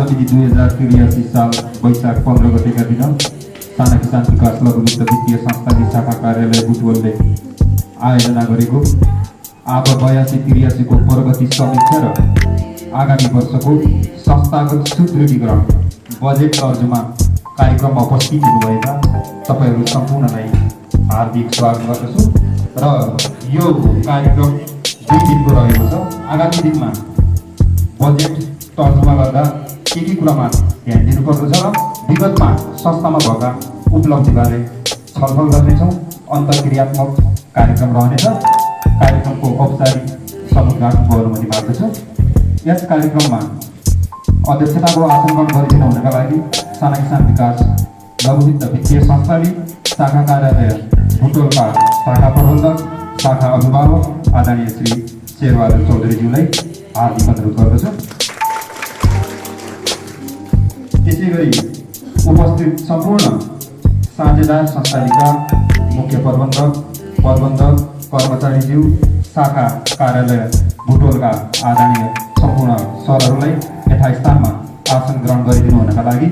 मिति 2083 साल वैशाख 15 गतेका दिन साना किसान विकास लघु वित्तीय संस्था शाखा कार्यालय बुटवलले आयोजना गरेको आब 82-83 को प्रगति समीक्षा र आगामी वर्षको संस्थागत सुदृढीकरण बजेट तर्जुमा कार्यक्रममा उपस्थित हुनुभएका तपाईहरू सम्पूर्णलाई हार्दिक स्वागत गर्दछु र यो कार्यक्रम 2 दिनको रहेको छ। आगामी दिनमा बजेट तर्जुमा गर्दा के कुरामा ध्यान दिनुपर्दछ र विगतमा संस्थामा भएका उपलब्धिबारे छलफल गर्नेछौँ। अन्तर्क्रियात्मक कार्यक्रम रहनेछ। कार्यक्रमको औपचारिक समुद्घाटनको अनुमति माग्दछु। यस कार्यक्रममा अध्यक्षताको आसन ग्रहण गरिदिनु हुनका लागि साना किसान विकास लघु वित्तीय संस्थाले शाखा कार्यालय बुटवलका शाखा प्रबन्धक शाखा अभिभावक आदरणीय श्री शेरबहादुर चौधरीज्यूलाई हार्दिक अनुरोध गर्दछु। त्यसै गरी उपस्थित सम्पूर्ण साझेदार संस्थाका मुख्य प्रबन्धक कर्मचारीज्यू शाखा कार्यालय बुटवलका आदरणीय सम्पूर्ण सरहरूलाई यथास्थानमा आसन ग्रहण गरिदिनु हुनका लागि